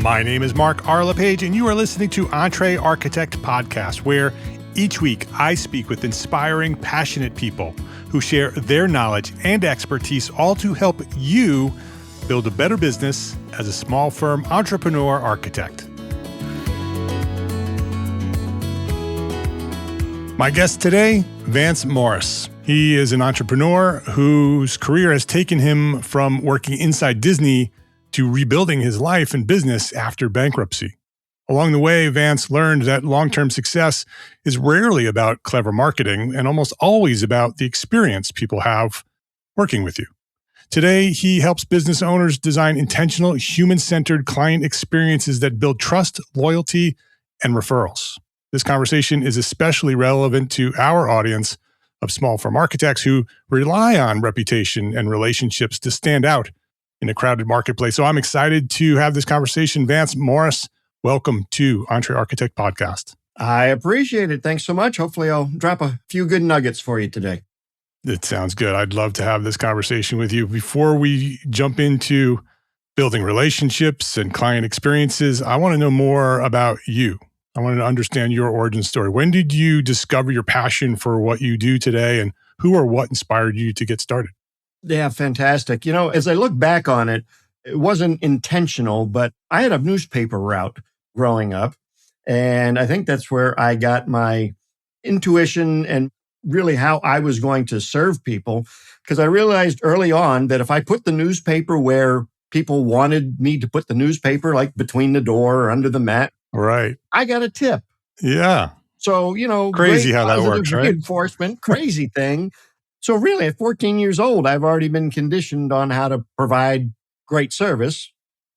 My name is Mark R. LePage, and you are listening to Entre Architect Podcast, where each week I speak with inspiring, passionate people who share their knowledge and expertise, all to help you build a better business as a small firm entrepreneur architect. My guest today, Vance Morris. He is an entrepreneur whose career has taken him from working inside Disney to rebuilding his life and business after bankruptcy. Along the way, Vance learned that long-term success is rarely about clever marketing and almost always about the experience people have working with you. Today, he helps business owners design intentional, human-centered client experiences that build trust, loyalty, and referrals. This conversation is especially relevant to our audience of small firm architects who rely on reputation and relationships to stand out in a crowded marketplace. So I'm excited to have this conversation. Vance Morris, welcome to Entre Architect Podcast. I appreciate it. Thanks so much. Hopefully I'll drop a few good nuggets for you today. It sounds good. I'd love to have this conversation with you. Before we jump into building relationships and client experiences, I want to know more about you. I wanted to understand your origin story. When did you discover your passion for what you do today, and who or what inspired you to get started? Yeah, fantastic. You know, as I look back on it, it wasn't intentional, but I had a newspaper route growing up. And I think that's where I got my intuition and really how I was going to serve people. Because I realized early on that if I put the newspaper where people wanted me to put the newspaper, like between the door or under the mat, right, I got a tip. Yeah. So, you know, crazy how that works, right? Reinforcement, crazy thing. So really, at 14 years old, I've already been conditioned on how to provide great service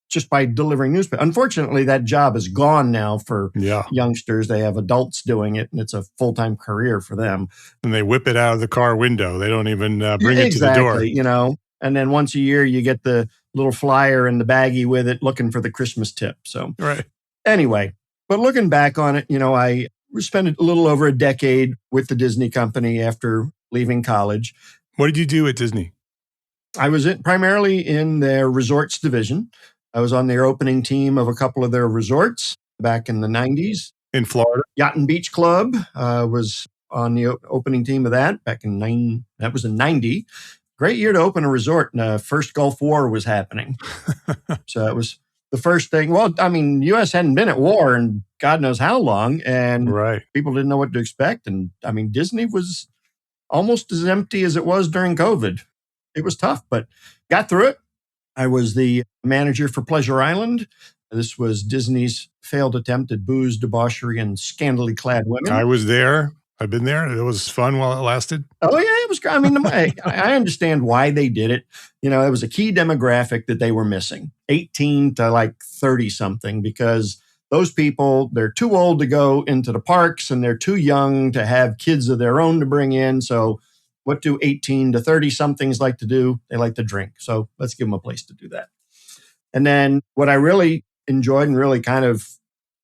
just by delivering newspaper. Unfortunately, that job is gone now for youngsters. They have adults doing it, and it's a full-time career for them. And they whip it out of the car window. They don't even bring it to the door. You know, and then once a year, you get the little flyer and the baggie with it looking for the Christmas tip. So anyway, but looking back on it, you know, I spent a little over a decade with the Disney company after leaving college. What did you do at Disney? I was primarily in their resorts division. I was on their opening team of a couple of their resorts back in the 90s. In Florida? Yacht and Beach Club was on the opening team of that back in 90. Great year to open a resort. And first Gulf War was happening. So it was the first thing. Well, I mean, the U.S. hadn't been at war in God knows how long. And people didn't know what to expect. And I mean, Disney was almost as empty as it was during COVID. It was tough, but got through it. I was the manager for Pleasure Island. This was Disney's failed attempt at booze, debauchery, and scantily clad women. I was there. I've been there. It was fun while it lasted. Oh, yeah, it was. I mean, I understand why they did it. You know, it was a key demographic that they were missing, 18 to like 30-something, because those people, they're too old to go into the parks and they're too young to have kids of their own to bring in. So what do 18 to 30-somethings like to do? They like to drink. So let's give them a place to do that. And then what I really enjoyed and really kind of,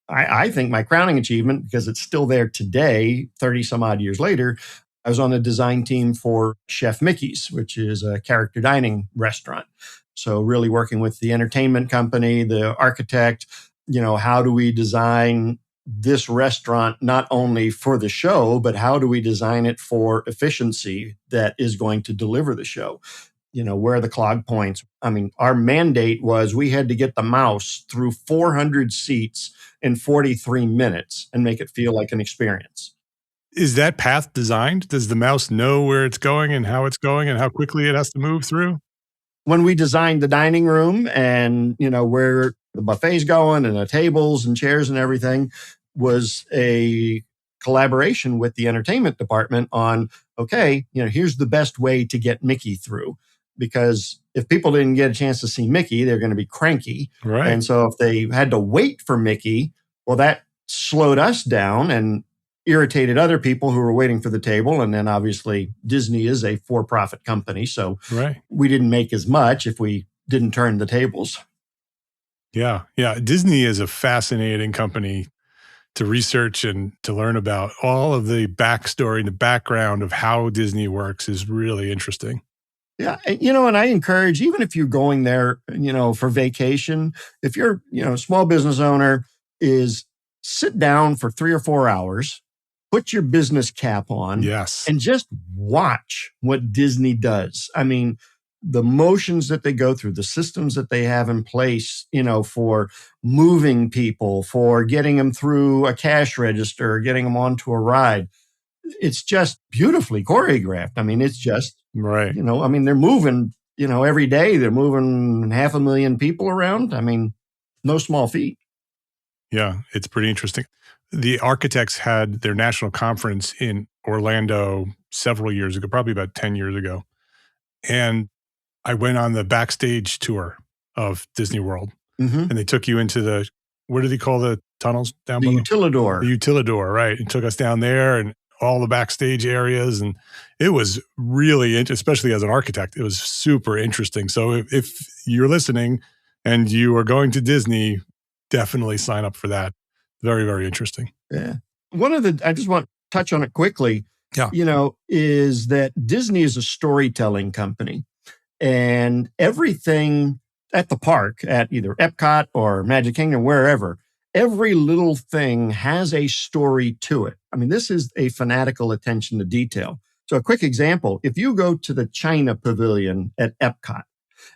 I think my crowning achievement, because it's still there today, 30 some odd years later, I was on the design team for Chef Mickey's, which is a character dining restaurant. So really working with the entertainment company, the architect, you know, how do we design this restaurant not only for the show, but how do we design it for efficiency that is going to deliver the show? You know, where are the clog points? I mean, our mandate was we had to get the mouse through 400 seats in 43 minutes and make it feel like an experience. Is that path designed? Does the mouse know where it's going and how it's going and how quickly it has to move through? When we designed the dining room and, you know, where the buffet's going and the tables and chairs and everything, was a collaboration with the entertainment department on, okay, you know, here's the best way to get Mickey through. Because if people didn't get a chance to see Mickey, they're going to be cranky. Right. And so if they had to wait for Mickey, well, that slowed us down and irritated other people who were waiting for the table. And then obviously Disney is a for-profit company. So we didn't make as much if we didn't turn the tables. Yeah. Disney is a fascinating company to research and to learn about. All of the backstory and the background of how Disney works is really interesting. Yeah. And I encourage, even if you're going there, for vacation, if you're, a small business owner, is sit down for 3 or 4 hours, put your business cap on, Yes. and just watch what Disney does. I mean, the motions that they go through, the systems that they have in place, for moving people, for getting them through a cash register, getting them onto a ride. It's just beautifully choreographed. I mean, it's just, Right. they're moving, every day they're moving 500,000 people around. I mean, no small feat. Yeah, it's pretty interesting. The architects had their national conference in Orlando several years ago, probably about 10 years ago. And I went on the backstage tour of Disney World, Hmm. and they took you into what do they call the tunnels down The below? utilidor. The utilidor, right? And took us down there and all the backstage areas. And it was really, especially as an architect, it was super interesting. So if you're listening and you are going to Disney, definitely sign up for that. Very, very interesting. Yeah. I just want to touch on it quickly, Yeah. is that Disney is a storytelling company, and everything at the park, at either Epcot or Magic Kingdom, wherever, every little thing has a story to it. I mean, this is a fanatical attention to detail. So a quick example, if you go to the China Pavilion at Epcot,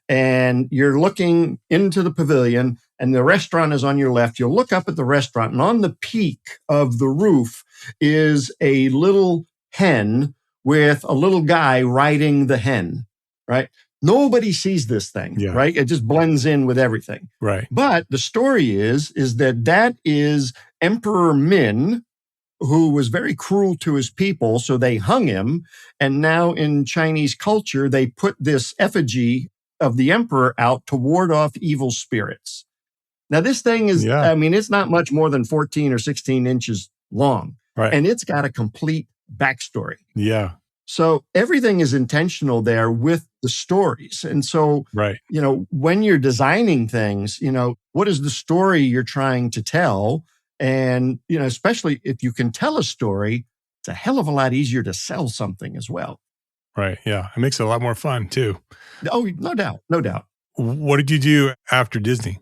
and you're looking into the pavilion and the restaurant is on your left, you'll look up at the restaurant, and on the peak of the roof is a little hen with a little guy riding the hen, right? Nobody sees this thing, Yeah. right? It just blends in with everything. Right. But the story is that is Emperor Min, who was very cruel to his people, so they hung him. And now in Chinese culture, they put this effigy of the emperor out to ward off evil spirits. Now, this thing is, Yeah. it's not much more than 14 or 16 inches long, Right. and it's got a complete backstory. Yeah. So everything is intentional there with the stories. And so, Right. when you're designing things, what is the story you're trying to tell? And, especially if you can tell a story, it's a hell of a lot easier to sell something as well. Right. Yeah. It makes it a lot more fun too. Oh, no doubt. No doubt. What did you do after Disney?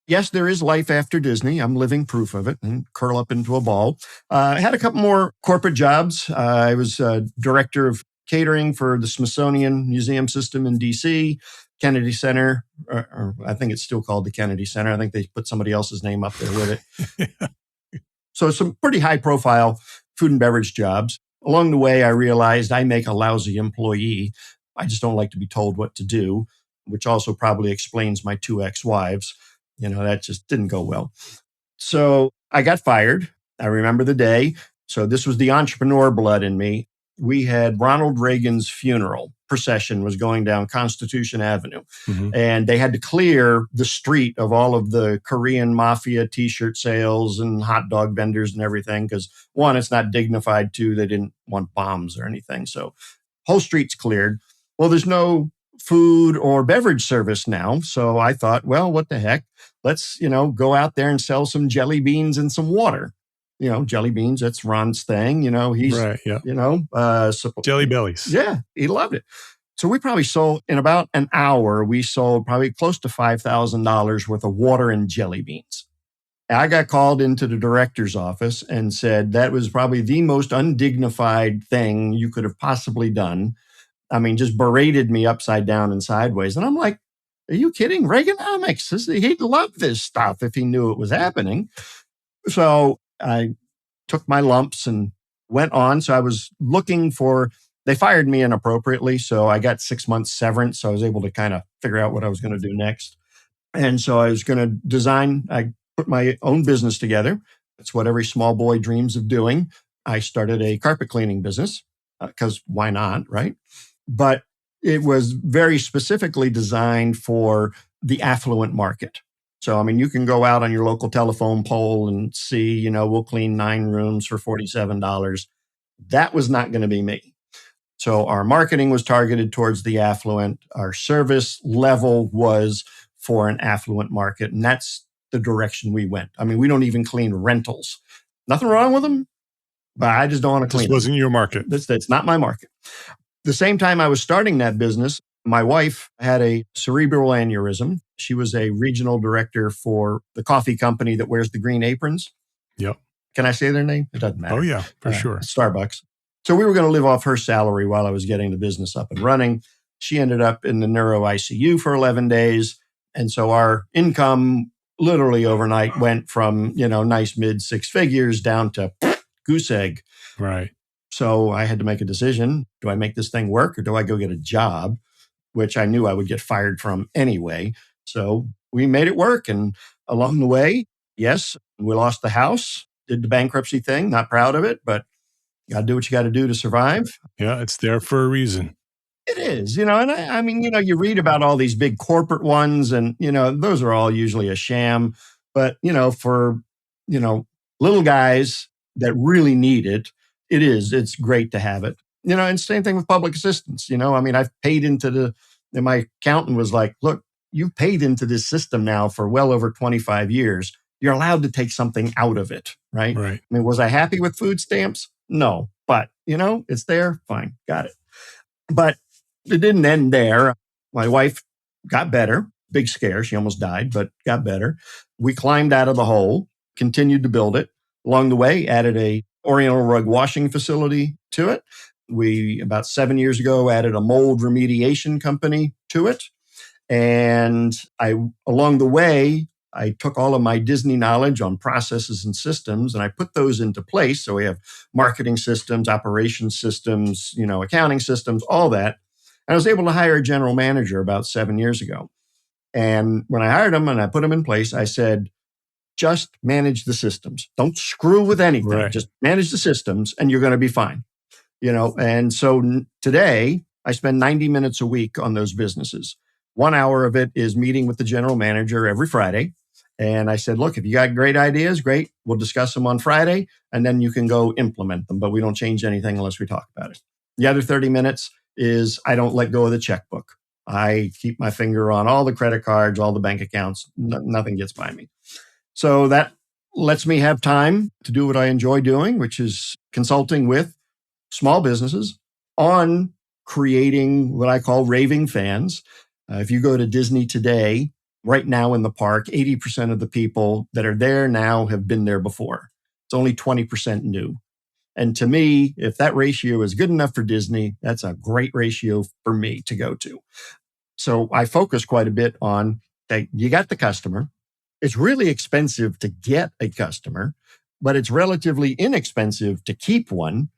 Yes, there is life after Disney. I'm living proof of it, and curl up into a ball. I had a couple more corporate jobs. I was director of catering for the Smithsonian Museum System in DC, Kennedy Center, or I think it's still called the Kennedy Center. I think they put somebody else's name up there with it. So some pretty high profile food and beverage jobs. Along the way, I realized I make a lousy employee. I just don't like to be told what to do, which also probably explains my 2 ex-wives. That just didn't go well. So I got fired. I remember the day. So this was the entrepreneur blood in me. We had Ronald Reagan's funeral procession was going down Constitution Avenue. Mhm. And they had to clear the street of all of the Korean mafia t-shirt sales and hot dog vendors and everything. Because one, it's not dignified. Two, they didn't want bombs or anything. So whole street's cleared. Well, there's no food or beverage service now. So I thought, well, what the heck? Let's, go out there and sell some jelly beans and some water. Jelly beans, that's Ron's thing. He's, Right. Yeah. Jelly bellies. Yeah, he loved it. So we probably sold, in about an hour, we sold probably close to $5,000 worth of water and jelly beans. I got called into the director's office and said that was probably the most undignified thing you could have possibly done. I mean, just berated me upside down and sideways. And I'm like, are you kidding? Reaganomics, he'd love this stuff if he knew it was happening. So I took my lumps and went on. So I was they fired me inappropriately. So I got 6 months severance. So I was able to kind of figure out what I was going to do next. And so I was going to I put my own business together. That's what every small boy dreams of doing. I started a carpet cleaning business because why not, right? But it was very specifically designed for the affluent market. So, you can go out on your local telephone pole and see, we'll clean 9 rooms for $47. That was not going to be me. So our marketing was targeted towards the affluent. Our service level was for an affluent market. And that's the direction we went. We don't even clean rentals. Nothing wrong with them, but I just don't want to clean them. This wasn't your market. That's not my market. The same time I was starting that business, My wife had a cerebral aneurysm. She was a regional director for the coffee company that wears the green aprons. Yep. Can I say their name? It doesn't Oh, matter. yeah, for sure. Starbucks. So we were going to live off her salary while I was getting the business up and running. She ended up in the neuro ICU for 11 days. And so our income literally overnight went from, nice mid six figures down to goose egg. Right. So I had to make a decision. Do I make this thing work or do I go get a job, which I knew I would get fired from anyway? So we made it work. And along the way, yes, we lost the house, did the bankruptcy thing, not proud of it, but got to do what you got to do to survive. Yeah, it's there for a reason. It is, and I mean, you read about all these big corporate ones and, those are all usually a sham. But, for, you know, little guys that really need it, it's great to have it. And same thing with public assistance. I mean, I've paid into and my accountant was like, look, you've paid into this system now for well over 25 years. You're allowed to take something out of it, right? Right. I mean, was I happy with food stamps? No, but, it's there. Fine. Got it. But it didn't end there. My wife got better. Big scare. She almost died, but got better. We climbed out of the hole, continued to build it. Along the way, added a Oriental rug washing facility to it. We, about 7 years ago, added a mold remediation company to it. And along the way, I took all of my Disney knowledge on processes and systems, and I put those into place. So we have marketing systems, operations systems, accounting systems, all that. And I was able to hire a general manager about 7 years ago. And when I hired him and I put him in place, I said, just manage the systems. Don't screw with anything. Right. Just manage the systems and you're going to be fine. And so today I spend 90 minutes a week on those businesses. 1 hour of it is meeting with the general manager every Friday. And I said, look, if you got great ideas, great. We'll discuss them on Friday and then you can go implement them. But we don't change anything unless we talk about it. The other 30 minutes is I don't let go of the checkbook. I keep my finger on all the credit cards, all the bank accounts. Nothing gets by me. So that lets me have time to do what I enjoy doing, which is consulting with small businesses on creating what I call raving fans. If you go to Disney today, right now in the park, 80% of the people that are there now have been there before. It's only 20% new. And to me, if that ratio is good enough for Disney, that's a great ratio for me to go to. So I focus quite a bit on that. You got the customer. It's really expensive to get a customer, but it's relatively inexpensive to keep one.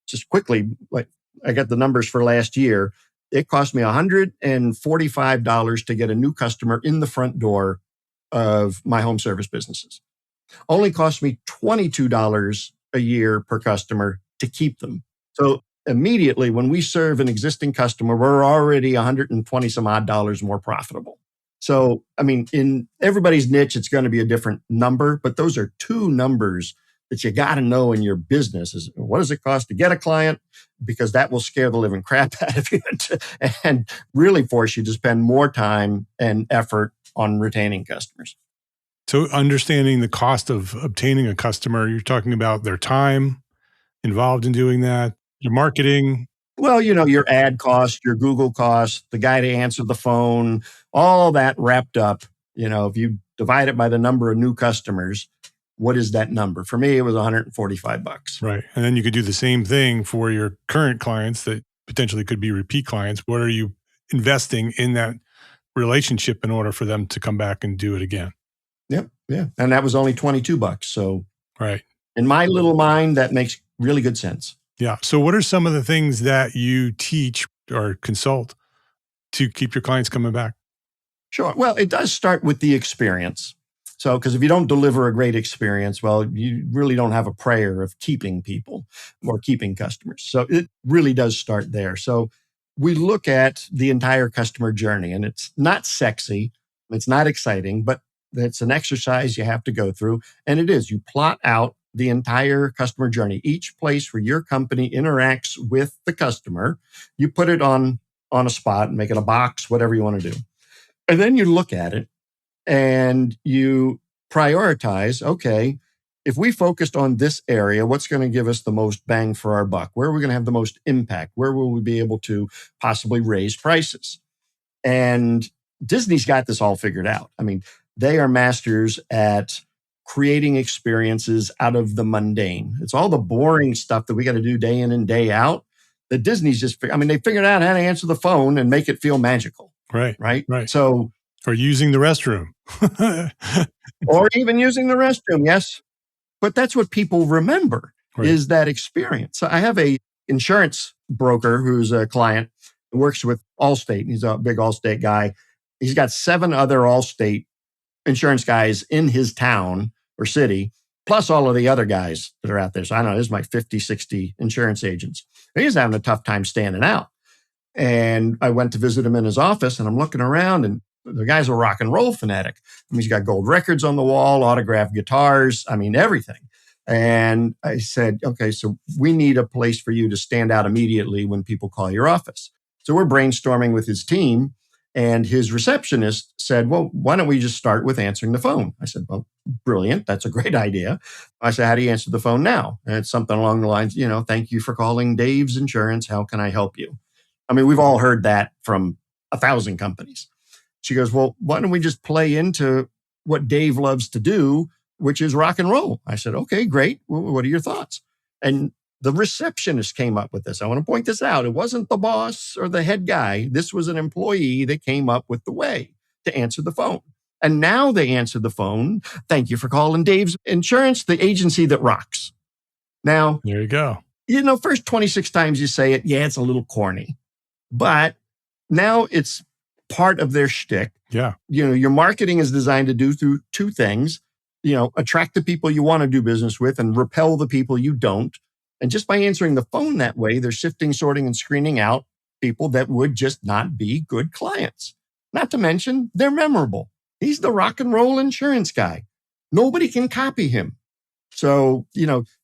Just quickly, like I got the numbers for last year. It cost me $145 to get a new customer in the front door of my home service businesses. Only cost me $22 a year per customer to keep them. So immediately when we serve an existing customer, we're already 120 some odd dollars more profitable. So, I mean, in everybody's niche, it's going to be a different number, but those are two numbers that you got to know in your business. Is what does it cost to get a client? Because that will scare the living crap out of you and really force you to spend more time and effort on retaining customers. So understanding the cost of obtaining a customer, you're talking about their time involved in doing that, your marketing. Well, your ad cost, your Google cost, the guy to answer the phone, all that wrapped up. If you divide it by the number of new customers, what is that number? For me, it was $145. Right. And then you could do the same thing for your current clients that potentially could be repeat clients. What are you investing in that relationship in order for them to come back and do it again? Yep. Yeah. And that was only $22. So right. In my little mind, that makes really good sense. Yeah. So what are some of the things that you teach or consult to keep your clients coming back? Sure. Well, it does start with the experience. So, because if you don't deliver a great experience, well, you really don't have a prayer of keeping people or keeping customers. So it really does start there. So we look at the entire customer journey, and it's not sexy, it's not exciting, but it's an exercise you have to go through. And it is, you plot out the entire customer journey, each place where your company interacts with the customer. You put it on a spot, make it a box, whatever you want to do. And then you look at it and you prioritize, okay, if we focused on this area, what's going to give us the most bang for our buck? Where are we going to have the most impact? Where will we be able to possibly raise prices? And Disney's got this all figured out. I mean, they are masters at creating experiences out of the mundane. It's all the boring stuff that we got to do day in and day out. The Disney's they figured out how to answer the phone and make it feel magical. Right. Right. Right. So, or using the restroom. or even using the restroom. Yes. But that's what people remember Right. is that experience. So I have a insurance broker who's a client who works with Allstate. He's a big Allstate guy. He's got 7 other Allstate insurance guys in his town or city, plus all of the other guys that are out there. So I don't know, there's my 50, 60 insurance agents. He's having a tough time standing out. And I went to visit him in his office, and I'm looking around, and the guy's a rock and roll fanatic. I mean, he's got gold records on the wall, autographed guitars, everything. And I said, okay, so we need a place for you to stand out immediately when people call your office. So we're brainstorming with his team, and his receptionist said, well, why don't we just start with answering the phone? I said, well, brilliant. That's a great idea. I said, how do you answer the phone now? And it's something along the lines, thank you for calling Dave's Insurance. How can I help you? We've all heard that from 1,000 companies. She goes, well, why don't we just play into what Dave loves to do, which is rock and roll? I said, okay, great. Well, what are your thoughts? And the receptionist came up with this. I want to point this out. It wasn't the boss or the head guy. This was an employee that came up with the way to answer the phone. And now they answer the phone. Thank you for calling Dave's Insurance, the agency that rocks. Now, there you go. First 26 times you say it, yeah, it's a little corny. But now it's part of their shtick. Yeah. Your marketing is designed to do through 2 things, attract the people you want to do business with and repel the people you don't. And just by answering the phone that way, they're sifting, sorting, and screening out people that would just not be good clients. Not to mention, they're memorable. He's the rock and roll insurance guy. Nobody can copy him. So,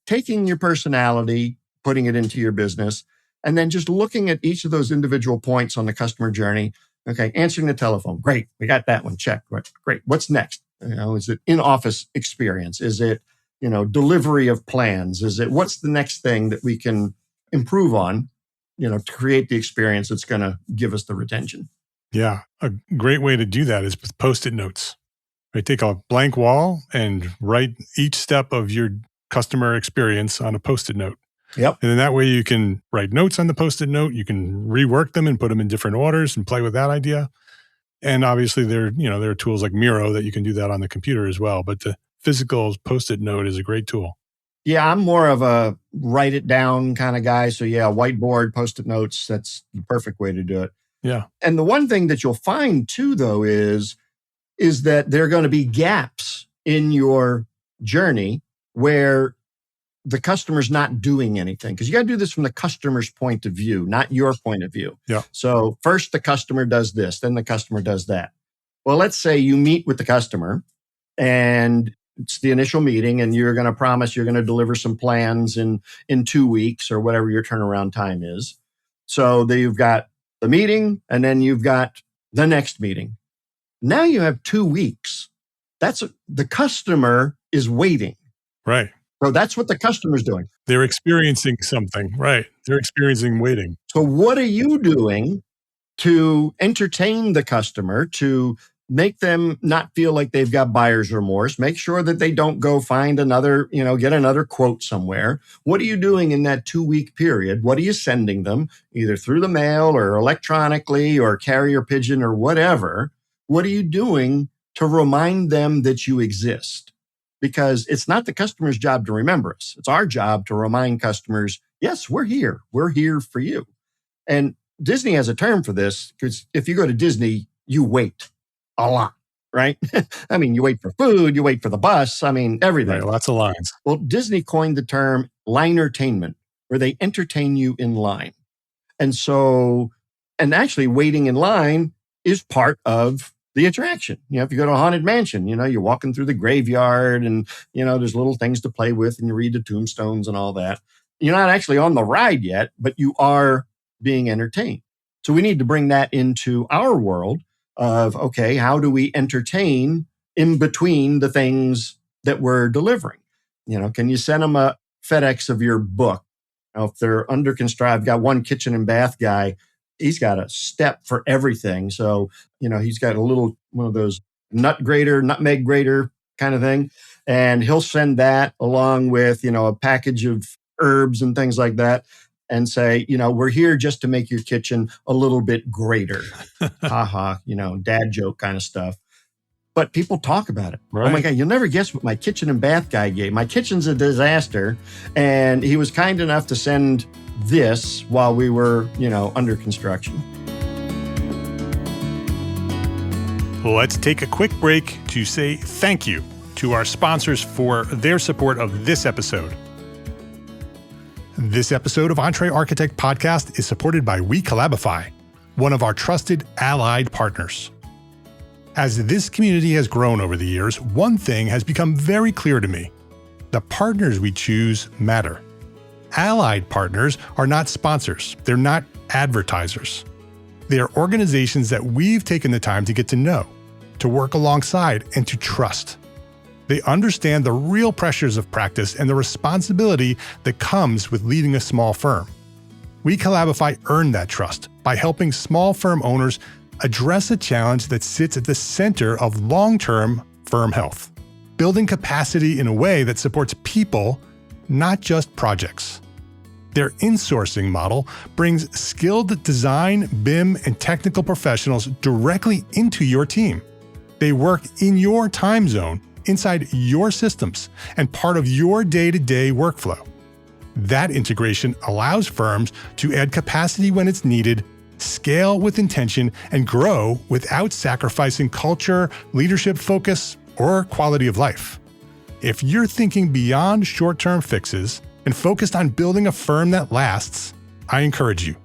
taking your personality, putting it into your business, and then just looking at each of those individual points on the customer journey. Okay, answering the telephone. Great. We got that one checked. Great. What's next? Is it in-office experience? Is it, delivery of plans? What's the next thing that we can improve on, to create the experience that's going to give us the retention? Yeah. A great way to do that is with Post-it notes. Right? Take a blank wall and write each step of your customer experience on a Post-it note. Yep. And then that way you can write notes on the Post-it note. You can rework them and put them in different orders and play with that idea. And obviously there are tools like Miro that you can do that on the computer as well. But the physical Post-it note is a great tool. Yeah, I'm more of a write it down kind of guy. So yeah, whiteboard, Post-it notes, that's the perfect way to do it. Yeah. And the one thing that you'll find too, though, is that there are going to be gaps in your journey where the customer's not doing anything, because you got to do this from the customer's point of view, not your point of view. Yeah. So first the customer does this, then the customer does that. Well, let's say you meet with the customer and it's the initial meeting and you're going to promise you're going to deliver some plans in 2 weeks or whatever your turnaround time is. So you've got the meeting and then you've got the next meeting. Now you have 2 weeks. The customer is waiting. Right. So that's what the customer's doing. They're experiencing something, right? They're experiencing waiting. So what are you doing to entertain the customer, to make them not feel like they've got buyer's remorse? Make sure that they don't go find another, get another quote somewhere. What are you doing in that 2-week period? What are you sending them, either through the mail or electronically or carrier pigeon or whatever? What are you doing to remind them that you exist? Because it's not the customer's job to remember us. It's our job to remind customers, yes, we're here. We're here for you. And Disney has a term for this, because if you go to Disney, you wait a lot, right? You wait for food, you wait for the bus, everything. Right, lots of lines. Well, Disney coined the term line-ertainment, where they entertain you in line. And actually waiting in line is part of the attraction. If you go to a haunted mansion, you're walking through the graveyard and, there's little things to play with and you read the tombstones and all that. You're not actually on the ride yet, but you are being entertained. So we need to bring that into our world of, okay, how do we entertain in between the things that we're delivering? Can you send them a FedEx of your book? If they're under construction, I've got one kitchen and bath guy. He's got a step for everything. So, he's got a little one of those nutmeg grater kind of thing. And he'll send that along with, a package of herbs and things like that and say, we're here just to make your kitchen a little bit greater. Ha ha, dad joke kind of stuff. But people talk about it. Right. Oh my God, you'll never guess what my kitchen and bath guy gave. My kitchen's a disaster. And he was kind enough to send this while we were, under construction. Let's take a quick break to say thank you to our sponsors for their support of this episode. This episode of Entre Architect Podcast is supported by WeCollabify, one of our trusted allied partners. As this community has grown over the years, one thing has become very clear to me. The partners we choose matter. Allied partners are not sponsors. They're not advertisers. They are organizations that we've taken the time to get to know, to work alongside, and to trust. They understand the real pressures of practice and the responsibility that comes with leading a small firm. WeCollabify earned that trust by helping small firm owners address a challenge that sits at the center of long-term firm health, building capacity in a way that supports people, not just projects. Their insourcing model brings skilled design, BIM, and technical professionals directly into your team. They work in your time zone, inside your systems, and part of your day-to-day workflow. That integration allows firms to add capacity when it's needed, scale with intention, and grow without sacrificing culture, leadership focus, or quality of life. If you're thinking beyond short-term fixes and focused on building a firm that lasts, I encourage you,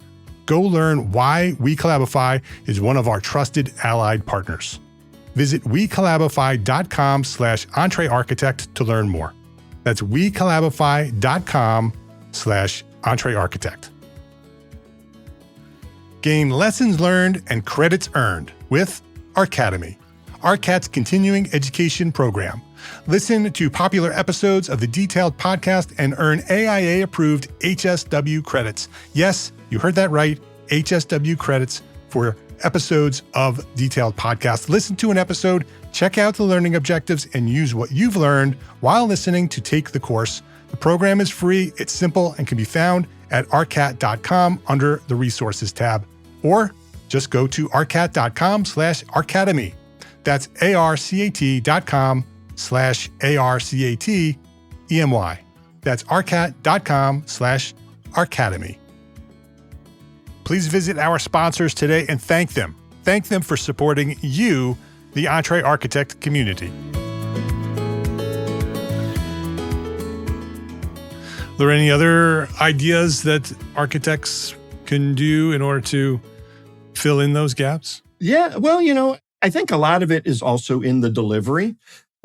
go learn why WeCollabify is one of our trusted allied partners. Visit wecollabify.com/entrearchitect to learn more. That's wecollabify.com/entrearchitect. Gain lessons learned and credits earned with Arcademy, ARCAT's continuing education program. Listen to popular episodes of the Detailed podcast and earn AIA-approved HSW credits. Yes, you heard that right, HSW credits for episodes of Detailed podcast. Listen to an episode, check out the learning objectives, and use what you've learned while listening to take the course. The program is free, it's simple, and can be found at arcat.com under the Resources tab. Or just go to arcat.com/arcademy. That's arcat.com/arcatemy. That's arcat.com/arcademy. Please visit our sponsors today and thank them. Thank them for supporting you, the Entre Architect community. Are there any other ideas that architects can do in order to fill in those gaps? Yeah, well, I think a lot of it is also in the delivery.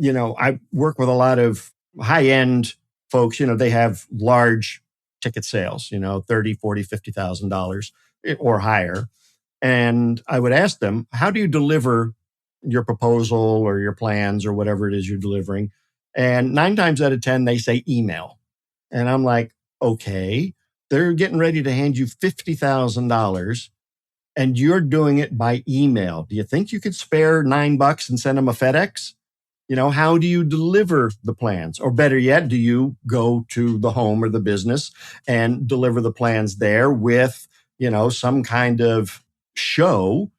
I work with a lot of high-end folks, they have large ticket sales, $30,000, $40,000, $50,000 or higher. And I would ask them, how do you deliver your proposal or your plans or whatever it is you're delivering? And 9 times out of 10, they say email. And I'm like, okay, they're getting ready to hand you $50,000 and you're doing it by email. Do you think you could spare $9 and send them a FedEx? How do you deliver the plans? Or better yet, do you go to the home or the business and deliver the plans there with, some kind of show?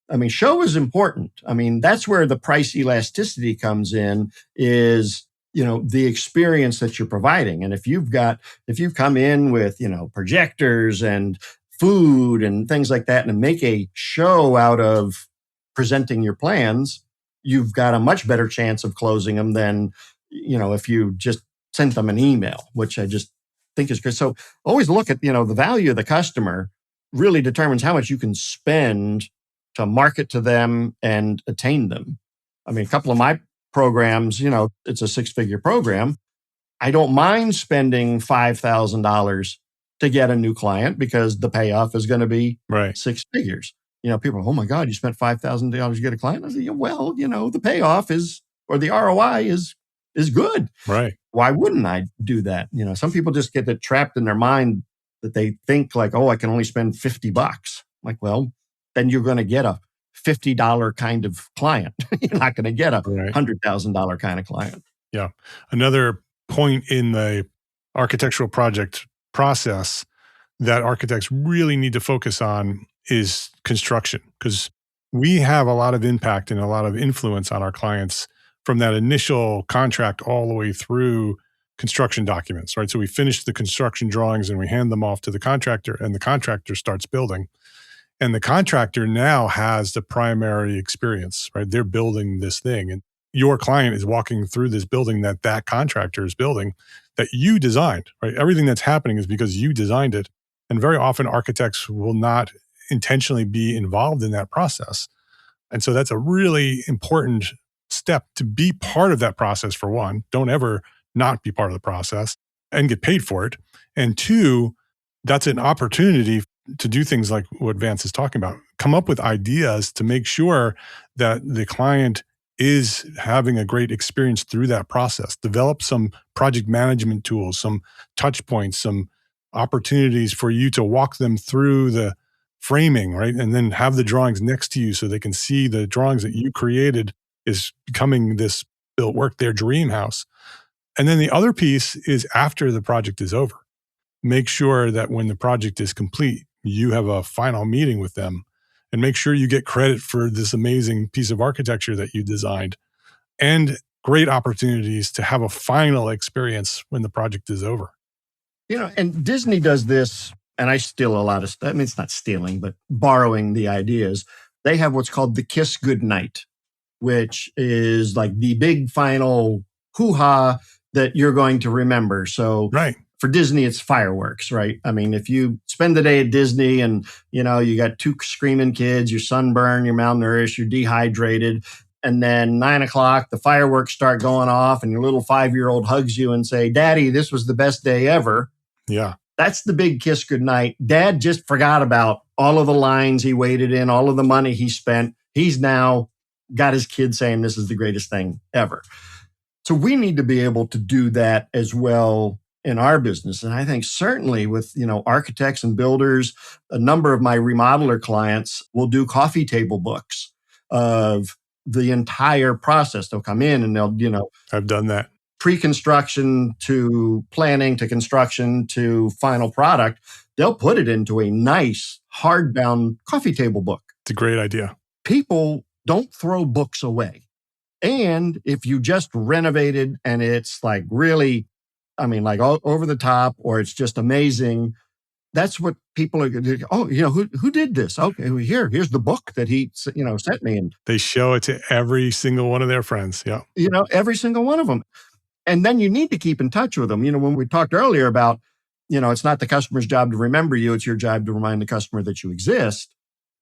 I mean, show is important. I mean, that's where the price elasticity comes in is, the experience that you're providing. And if you've come in with, projectors and food and things like that and make a show out of presenting your plans, you've got a much better chance of closing them than, if you just sent them an email, which I just think is good. So always look at, the value of the customer really determines how much you can spend to market to them and attain them. I mean, a couple of my programs, it's a 6-figure program. I don't mind spending $5,000 to get a new client because the payoff is going to be 6 figures. People are, oh my God, you spent $5,000 to get a client. I say, yeah, well, the payoff is, or the ROI is good. Right. Why wouldn't I do that? Some people just get it trapped in their mind that they think like, oh, I can only spend $50. Like, well, then you're going to get a $50 kind of client. You're not going to get a Right. $100,000 kind of client. Yeah. Another point in the architectural project process that architects really need to focus on is construction, because we have a lot of impact and a lot of influence on our clients from that initial contract all the way through construction documents, right? So we finish the construction drawings and we hand them off to the contractor, and the contractor starts building. And the contractor now has the primary experience, right? They're building this thing. And your client is walking through this building that that contractor is building that you designed, right? Everything that's happening is because you designed it. And very often architects will not intentionally be involved in that process. And so that's a really important step to be part of that process. For one, don't ever not be part of the process and get paid for it. And two, that's an opportunity to do things like what Vance is talking about. Come up with ideas to make sure that the client is having a great experience through that process. Develop some project management tools, some touch points, some opportunities for you to walk them through the framing, right? And then have the drawings next to you so they can see the drawings that you created is becoming this built work, their dream house. And then the other piece is after the project is over. Make sure that when the project is complete, you have a final meeting with them and make sure you get credit for this amazing piece of architecture that you designed, and great opportunities to have a final experience when the project is over. And Disney does this, and I steal a lot of stuff. I mean, it's not stealing, but borrowing the ideas. They have what's called the Kiss Goodnight, which is like the big final hoo-ha that you're going to remember. So Right. for Disney, it's fireworks, right? I mean, if you spend the day at Disney and, you got two screaming kids, you're sunburned, you're malnourished, you're dehydrated, and then 9 o'clock, the fireworks start going off and your little 5-year-old hugs you and say, Daddy, this was the best day ever. Yeah. That's the big kiss goodnight. Dad just forgot about all of the lines he waited in, all of the money he spent. He's now got his kid saying this is the greatest thing ever. So we need to be able to do that as well in our business. And I think certainly with, architects and builders, a number of my remodeler clients will do coffee table books of the entire process. They'll come in and they'll, I've done that. Pre-construction to planning to construction to final product. They'll put it into a nice hardbound coffee table book. It's a great idea. People don't throw books away. And if you just renovated and it's like really, like all over the top, or it's just amazing, that's what people are going to do. Oh, who did this? Okay, well, here's the book that he, sent me. And They show it to every single one of their friends. Yeah. every single one of them. And then you need to keep in touch with them. When we talked earlier about, it's not the customer's job to remember you, it's your job to remind the customer that you exist.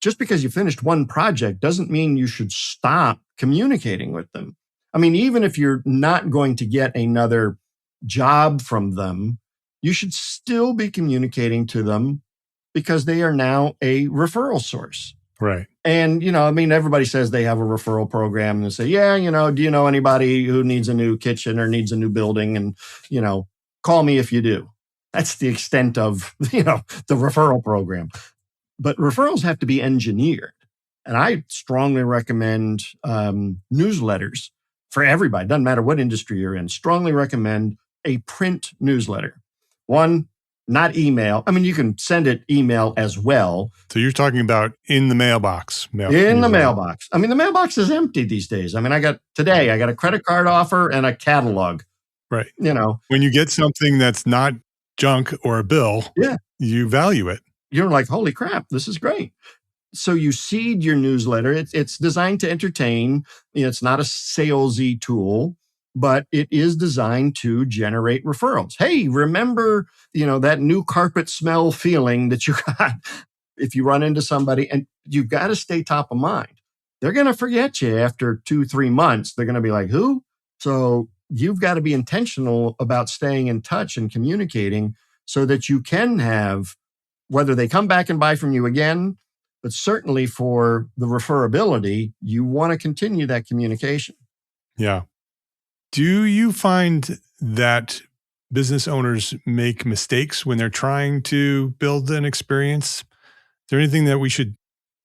Just because you finished one project doesn't mean you should stop communicating with them. Even if you're not going to get another job from them, you should still be communicating to them because they are now a referral source. Right. And, everybody says they have a referral program and they say, yeah, do you know anybody who needs a new kitchen or needs a new building? And, call me if you do. That's the extent of, the referral program. But referrals have to be engineered. And I strongly recommend newsletters for everybody. Doesn't matter what industry you're in. Strongly recommend a print newsletter. One, not email. You can send it email as well. So you're talking about in the mailbox. In the mailbox. The mailbox is empty these days. I got a credit card offer and a catalog. Right. When you get something that's not junk or a bill, yeah, you value it. You're like, holy crap, this is great. So you seed your newsletter. It's designed to entertain. It's not a salesy tool, but it is designed to generate referrals. Hey, remember, that new carpet smell feeling that you got if you run into somebody, and you've got to stay top of mind. They're going to forget you after 2-3 months. They're going to be like, who? So you've got to be intentional about staying in touch and communicating so that you can have, whether they come back and buy from you again, but certainly for the referability, you want to continue that communication. Yeah. Do you find that business owners make mistakes when they're trying to build an experience there anything that we should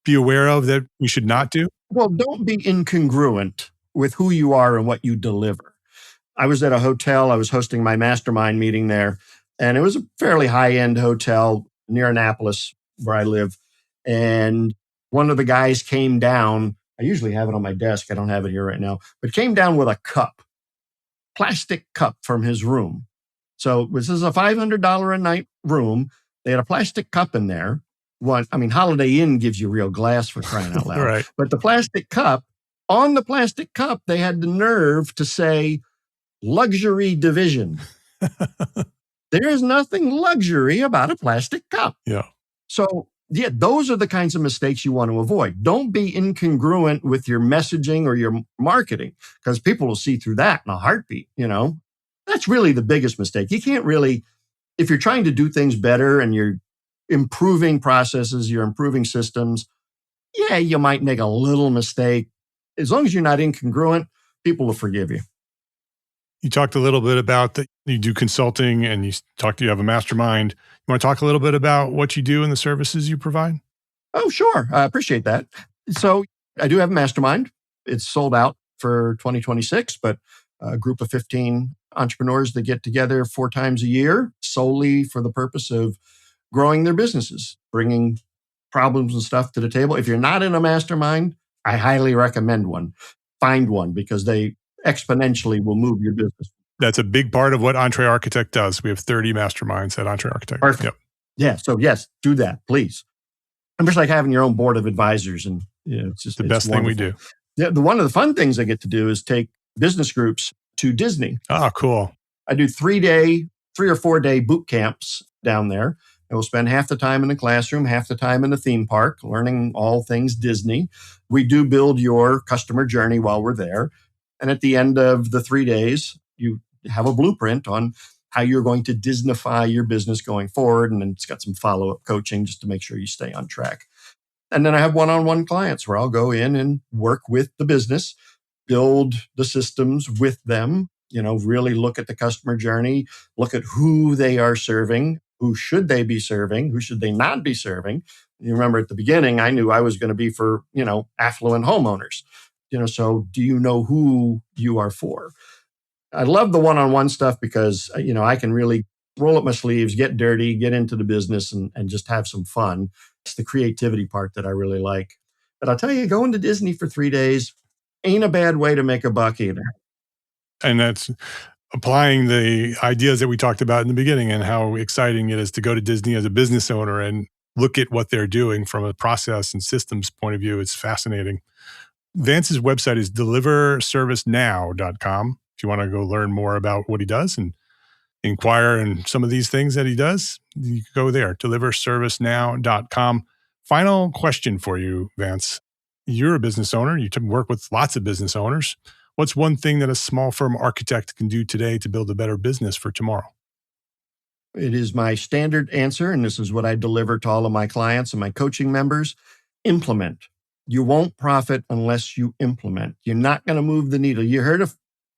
be aware of that we should not do? Well, don't be incongruent with who you are and what you deliver. I was at a hotel. I was hosting my mastermind meeting there, and it was a fairly high-end hotel near Annapolis, where I live. And one of the guys came down. I usually have it on my desk. I don't have it here right now, but came down with a cup, plastic cup from his room. So this is a $500 a night room. They had a plastic cup in there. Holiday Inn gives you real glass, for crying out loud. Right. But the plastic cup, on the plastic cup, they had the nerve to say luxury division. There is nothing luxury about a plastic cup. Yeah. So, yeah, those are the kinds of mistakes you want to avoid. Don't be incongruent with your messaging or your marketing, because people will see through that in a heartbeat. That's really the biggest mistake. You can't really, if you're trying to do things better and you're improving processes, you're improving systems, yeah, you might make a little mistake. As long as you're not incongruent, people will forgive you. You talked a little bit about that you do consulting, and you have a mastermind. You want to talk a little bit about what you do and the services you provide? Oh, sure. I appreciate that. So I do have a mastermind. It's sold out for 2026, but a group of 15 entrepreneurs that get together 4 times a year solely for the purpose of growing their businesses, bringing problems and stuff to the table. If you're not in a mastermind, I highly recommend one. Find one, because they exponentially will move your business. That's a big part of what Entre Architect does. We have 30 masterminds at Entre Architect. Perfect. Yep. Yeah. So yes, do that, please. I'm just like having your own board of advisors, and it's the best thing we do. Yeah, one of the fun things I get to do is take business groups to Disney. Oh, cool. I do 3 or 4 day boot camps down there. And we'll spend half the time in the classroom, half the time in the theme park, learning all things Disney. We do build your customer journey while we're there. And at the end of the 3 days, you have a blueprint on how you're going to Disneyfy your business going forward. And then it's got some follow-up coaching just to make sure you stay on track. And then I have one-on-one clients where I'll go in and work with the business, build the systems with them, really look at the customer journey, look at who they are serving, who should they be serving, who should they not be serving. You remember at the beginning, I knew I was going to be for, affluent homeowners. So do you know who you are for? I love the one-on-one stuff because, I can really roll up my sleeves, get dirty, get into the business and just have some fun. It's the creativity part that I really like. But I'll tell you, going to Disney for 3 days ain't a bad way to make a buck either. And that's applying the ideas that we talked about in the beginning and how exciting it is to go to Disney as a business owner and look at what they're doing from a process and systems point of view. It's fascinating. Vance's website is deliverservicenow.com. If you want to go learn more about what he does and inquire and some of these things that he does, you can go there, deliverservicenow.com. Final question for you, Vance. You're a business owner. You work with lots of business owners. What's one thing that a small firm architect can do today to build a better business for tomorrow? It is my standard answer, and this is what I deliver to all of my clients and my coaching members. Implement. You won't profit unless you implement. You're not going to move the needle.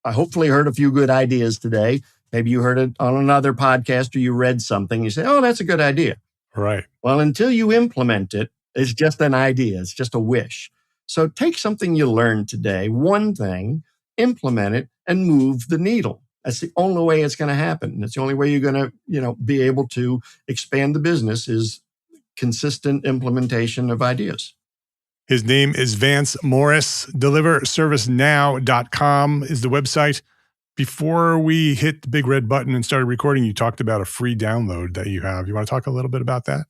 I hopefully heard a few good ideas today. Maybe you heard it on another podcast or you read something. You say, oh, that's a good idea. Right. Well, until you implement it, it's just an idea. It's just a wish. So take something you learned today, one thing, implement it, and move the needle. That's the only way it's going to happen. That's the only way you're going to, be able to expand the business is consistent implementation of ideas. His name is Vance Morris. DeliverServiceNow.com is the website. Before we hit the big red button and started recording, you talked about a free download that you have. You want to talk a little bit about that?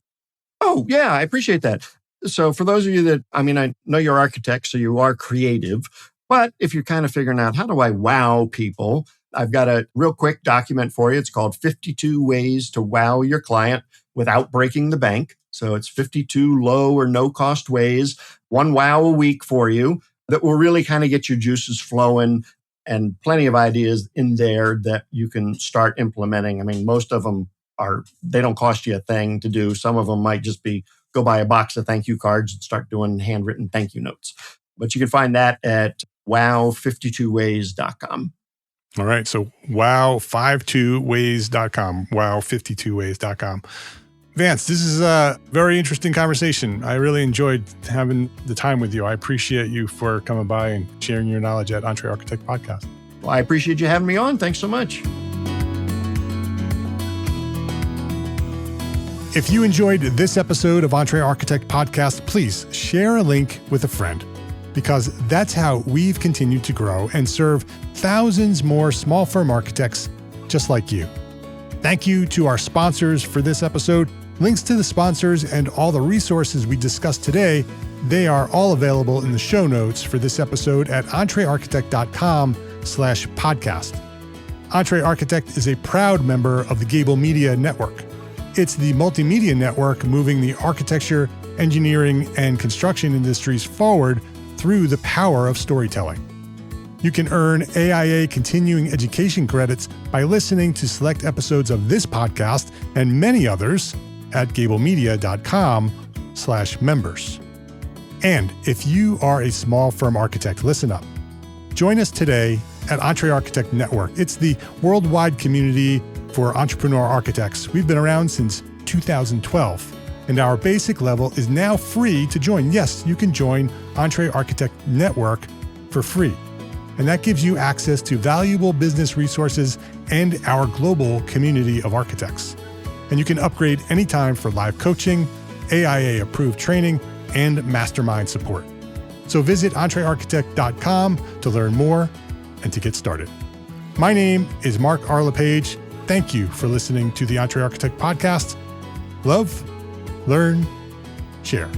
Oh, yeah, I appreciate that. So for those of you that, I know you're architects, so you are creative, but if you're kind of figuring out how do I wow people, I've got a real quick document for you. It's called 52 Ways to Wow Your Client Without Breaking the Bank. So it's 52 low or no cost ways, one wow a week for you that will really kind of get your juices flowing, and plenty of ideas in there that you can start implementing. Most of them they don't cost you a thing to do. Some of them might just be go buy a box of thank you cards and start doing handwritten thank you notes. But you can find that at wow52ways.com. All right. So wow52ways.com, wow52ways.com. Vance, this is a very interesting conversation. I really enjoyed having the time with you. I appreciate you for coming by and sharing your knowledge at Entre Architect Podcast. Well, I appreciate you having me on. Thanks so much. If you enjoyed this episode of Entre Architect Podcast, please share a link with a friend, because that's how we've continued to grow and serve thousands more small firm architects just like you. Thank you to our sponsors for this episode. Links to the sponsors and all the resources we discussed today, they are all available in the show notes for this episode at entrearchitect.com/podcast. Entre Architect is a proud member of the Gable Media Network. It's the multimedia network moving the architecture, engineering, and construction industries forward through the power of storytelling. You can earn AIA continuing education credits by listening to select episodes of this podcast and many others at gablemedia.com/members. And if you are a small firm architect, listen up. Join us today at Entre Architect Network. It's the worldwide community for entrepreneur architects. We've been around since 2012, and our basic level is now free to join. Yes, you can join Entre Architect Network for free. And that gives you access to valuable business resources and our global community of architects. And you can upgrade anytime for live coaching, AIA-approved training, and mastermind support. So visit entrearchitect.com to learn more and to get started. My name is Mark R. LePage. Thank you for listening to the Entre Architect Podcast. Love, learn, share.